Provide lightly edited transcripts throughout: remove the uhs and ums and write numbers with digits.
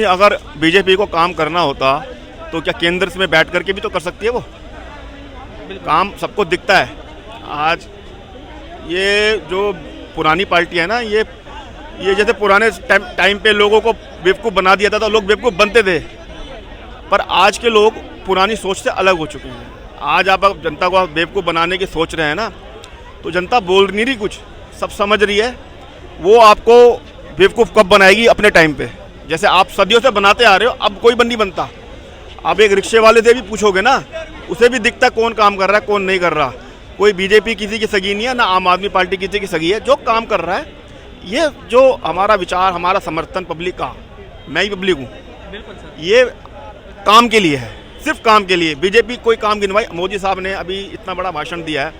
अगर बीजेपी को काम करना होता तो क्या केंद्र में बैठ करके भी तो कर सकती है वो काम, सबको दिखता है। आज ये जो पुरानी पार्टी है ना, ये जैसे पुराने टाइम पे लोगों को बेवकूफ़ बना दिया था तो लोग बेवकूफ़ बनते थे, पर आज के लोग पुरानी सोच से अलग हो चुके हैं। आज आप जनता को बेवकूफ़ बनाने की सोच रहे हैं ना, तो जनता बोल नहीं रही, कुछ सब समझ रही है। वो आपको बेवकूफ़ कब बनाएगी? अपने टाइम पे। जैसे आप सदियों से बनाते आ रहे हो, अब कोई नहीं बनता। आप एक रिक्शे वाले से भी पूछोगे ना, उसे भी दिखता कौन काम कर रहा है कौन नहीं कर रहा। कोई बीजेपी किसी की सगी नहीं है, ना आम आदमी पार्टी किसी की सगी है। जो काम कर रहा है, ये जो हमारा विचार, हमारा समर्थन पब्लिक का, मैं ही पब्लिक हूँ, ये काम के लिए है, सिर्फ काम के लिए। बीजेपी कोई काम गिनवाई? मोदी साहब ने अभी इतना बड़ा भाषण दिया है,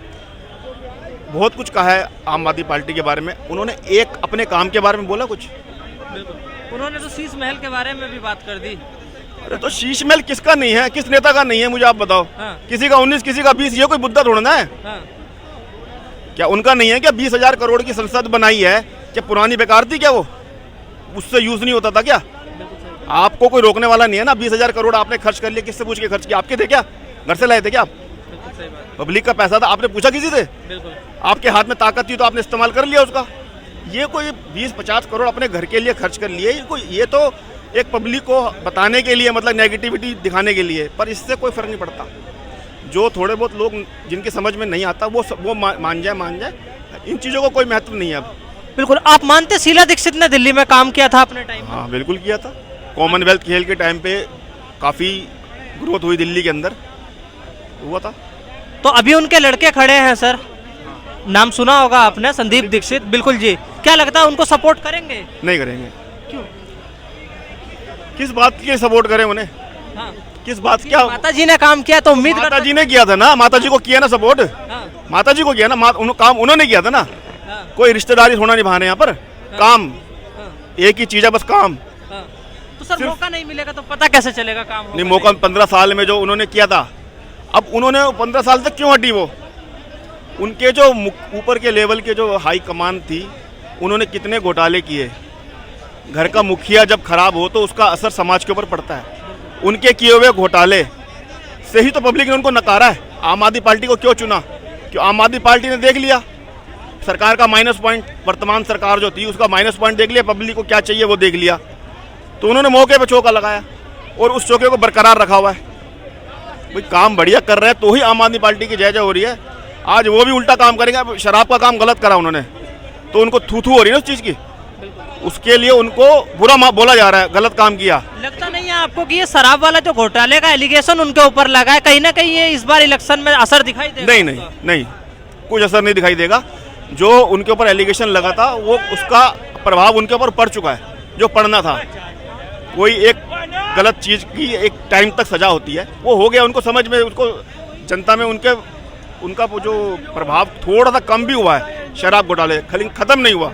बहुत कुछ कहा है आम आदमी पार्टी के बारे में। उन्होंने एक अपने काम के बारे में बोला कुछ? उन्होंने तो शीश महल के बारे में भी बात कर दी। अरे तो शीश महल किसका नहीं है, किस नेता का नहीं है, मुझे आप बताओ। हाँ। किसी का 19 किसी का 20, ये कोई मुद्दा थोड़ा ना है। हाँ। क्या उनका नहीं है? क्या 20,000 करोड़ की संसद बनाई है, क्या पुरानी बेकार थी क्या? वो उससे यूज नहीं होता था क्या? आपको कोई रोकने वाला नहीं है ना। 20,000 करोड़ आपने खर्च कर लिए, किससे पूछ के खर्च किया? आपके थे क्या? घर से लाए थे क्या आप? पब्लिक का पैसा था, आपने पूछा किसी से? आपके हाथ में ताकत थी तो आपने इस्तेमाल कर लिया उसका। ये कोई 20-50 करोड़ अपने घर के लिए खर्च कर लिए, ये तो एक पब्लिक को बताने के लिए, मतलब नेगेटिविटी दिखाने के लिए, पर इससे कोई फर्क नहीं पड़ता। जो थोड़े बहुत लोग जिनकी समझ में नहीं आता वो मान जाए। इन चीज़ों को कोई महत्व नहीं है अब। बिल्कुल। आप मानते शीला दीक्षित ने दिल्ली में काम किया था अपने टाइम? हाँ बिल्कुल किया था। कॉमनवेल्थ खेल के टाइम पे काफ़ी ग्रोथ हुई दिल्ली के अंदर, हुआ था। तो अभी उनके लड़के खड़े हैं सर, नाम सुना होगा आपने, संदीप दीक्षित। बिल्कुल जी, क्या लगता है उनको सपोर्ट करेंगे? नहीं करेंगे। क्यों? किस बात की सपोर्ट करें उन्हें? हाँ। किस बात? क्या माता जी ने काम किया तो उम्मीद माता जी ने किया था ना, माता जी को किया ना सपोर्ट। हाँ। माता जी को किया ना, काम उन्होंने किया था ना। हाँ। कोई रिश्तेदारी थोड़ा निभाने यहाँ पर। हाँ। काम एक ही चीज है, बस काम। तो सर मौका नहीं मिलेगा तो पता कैसे चलेगा काम? नहीं, मौका 15 साल में जो उन्होंने किया था, अब उन्होंने 15 साल तक क्यों हटी? वो उनके जो ऊपर के लेवल के जो हाई कमान थी, उन्होंने कितने घोटाले किए। घर का मुखिया जब खराब हो तो उसका असर समाज के ऊपर पड़ता है। उनके किए हुए घोटाले से ही तो पब्लिक ने उनको नकारा है। आम आदमी पार्टी को क्यों चुना? क्यों? आम आदमी पार्टी ने देख लिया सरकार का माइनस पॉइंट, वर्तमान सरकार जो थी उसका माइनस पॉइंट देख लिया, पब्लिक को क्या चाहिए वो देख लिया, तो उन्होंने मौके पे चौका लगाया और उस चौके को बरकरार रखा हुआ है। भाई काम बढ़िया कर रहे हैं तो ही आम आदमी पार्टी की जय जय हो रही है। आज वो भी उल्टा काम करेंगे। शराब का काम गलत करा उन्होंने तो उनको थू हो रही है उस चीज़ की, उसके लिए उनको बुरा बोला जा रहा है, गलत काम किया। लगता नहीं है आपको कि ये शराब वाला जो घोटाले का एलिगेशन उनके ऊपर लगा है, कहीं ना कहीं ये इस बार इलेक्शन में असर दिखाई देगा? नहीं, कुछ असर नहीं दिखाई देगा। जो उनके ऊपर एलिगेशन लगा था वो उसका प्रभाव उनके ऊपर पड़ चुका है, जो पड़ना था। कोई एक गलत चीज़ की एक टाइम तक सजा होती है, वो हो गया उनको समझ में, उसको जनता में उनका जो प्रभाव थोड़ा सा कम भी हुआ है। शराब घोटाले खत्म नहीं हुआ।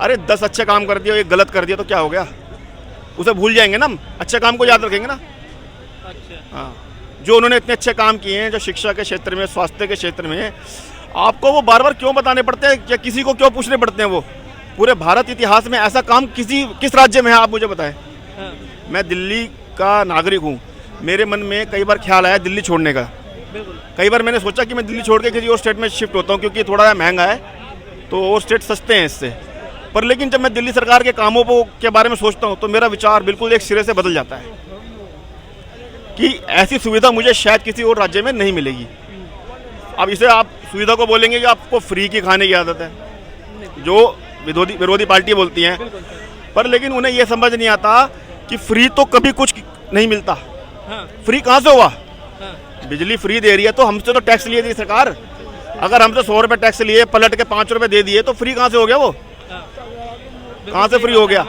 अरे 10 अच्छे काम कर दिया, एक गलत कर दिया तो क्या हो गया? उसे भूल जाएंगे ना, अच्छे काम को याद रखेंगे ना। हाँ, जो उन्होंने इतने अच्छे काम किए हैं, जो शिक्षा के क्षेत्र में, स्वास्थ्य के क्षेत्र में, आपको वो बार बार क्यों बताने पड़ते हैं या किसी को क्यों पूछने पड़ते हैं? वो पूरे भारत इतिहास में ऐसा काम किस राज्य में है, आप मुझे बताएं। मैं दिल्ली का नागरिक हूँ, मेरे मन में कई बार ख्याल आया दिल्ली छोड़ने का। कई बार मैंने सोचा कि मैं दिल्ली छोड़ के किसी और स्टेट में शिफ्ट होता हूँ, क्योंकि थोड़ा महंगा है तो और स्टेट सस्ते हैं इससे। पर लेकिन जब मैं दिल्ली सरकार के कामों के बारे में सोचता हूँ तो मेरा विचार बिल्कुल एक सिरे से बदल जाता है कि ऐसी सुविधा मुझे शायद किसी और राज्य में नहीं मिलेगी। अब इसे आप सुविधा को बोलेंगे कि आपको फ्री की खाने की आदत है, जो विरोधी पार्टी बोलती हैं, पर लेकिन उन्हें यह समझ नहीं आता कि फ्री तो कभी कुछ नहीं मिलता। फ्री कहाँ से हुआ? बिजली फ्री दे रही है तो हमसे तो टैक्स लिए थी सरकार। अगर हमसे 100 रुपये टैक्स लिए, पलट के 5 रुपये दे दिए, तो फ्री कहाँ से हो गया? वो कहाँ से फ्री हो गया?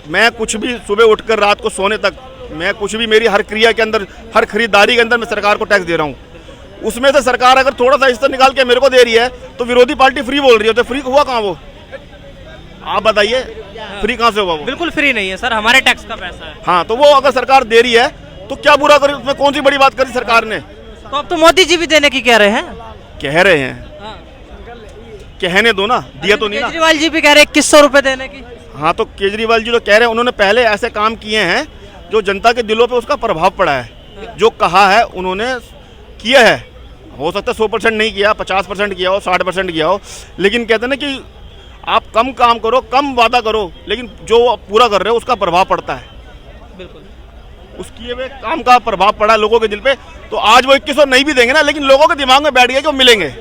मैं कुछ भी सुबह उठकर रात को सोने तक, मैं कुछ भी, मेरी हर क्रिया के अंदर, हर खरीदारी के अंदर मैं सरकार को टैक्स दे रहा हूँ। उसमें से सरकार अगर थोड़ा सा हिस्सा निकाल के मेरे को दे रही है तो विरोधी पार्टी फ्री बोल रही है, तो फ्री हुआ कहाँ वो? आप बताइए, फ्री कहाँ से हुआ वो? बिल्कुल फ्री नहीं है सर, हमारे टैक्स का पैसा है। हाँ, तो वो अगर सरकार दे रही है तो क्या बुरा करी? उसमें कौन सी बड़ी बात करी सरकार ने? तो अब तो मोदी जी भी देने की कह रहे हैं। कह रहे हैं, कहने दो ना, दिया तो नहीं ना। केजरीवाल जी भी कह रहे हैं 2100 रुपए देने की। हाँ, तो केजरीवाल जी जो कह रहे हैं, उन्होंने पहले ऐसे काम किए हैं जो जनता के दिलों पे उसका प्रभाव पड़ा है। जो कहा है उन्होंने किया है। हो सकता है 100% नहीं किया, 50% किया हो, 60% किया हो, लेकिन कहते हैं ना कि आप कम काम करो, कम वादा करो, लेकिन जो आप पूरा कर रहे हो उसका प्रभाव पड़ता है। बिल्कुल। उस किए हुए काम का प्रभाव पड़ा है लोगों के दिल पे। तो आज वो 2100 नहीं भी देंगे ना, लेकिन लोगों के दिमाग में बैठ गया कि वो मिलेंगे।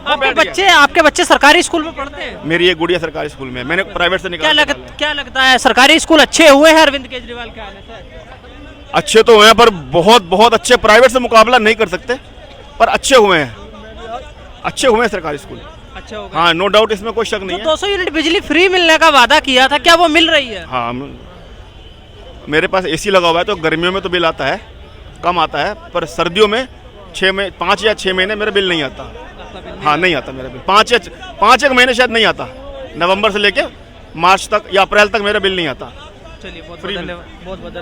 आपके बच्चे सरकारी स्कूल में पढ़ते हैं? मेरी एक गुड़िया सरकारी स्कूल में है, मैंने प्राइवेट से निकाला। क्या लगता है सरकारी स्कूल अच्छे हुए हैं अरविंद केजरीवाल के आने से? अच्छे तो हुए हैं, पर बहुत बहुत अच्छे, प्राइवेट से मुकाबला नहीं कर सकते, पर अच्छे हुए हैं, अच्छे हुए हैं सरकारी स्कूल। अच्छे हो गए। हाँ, नो डाउट, इसमें कोई शक नहीं है। 200 यूनिट बिजली फ्री मिलने का वादा किया था, क्या वो मिल रही है? हाँ, मेरे पास एसी लगा हुआ है, तो गर्मियों में तो बिल आता है, कम आता है, पर सर्दियों में 5 या 6 महीने मेरा बिल नहीं आता। हाँ, नहीं आता मेरा बिल, 5 एक महीने शायद नहीं आता। नवंबर से लेके मार्च तक या अप्रैल तक मेरा बिल नहीं आता। चलिए, बहुत बहुत धन्यवाद।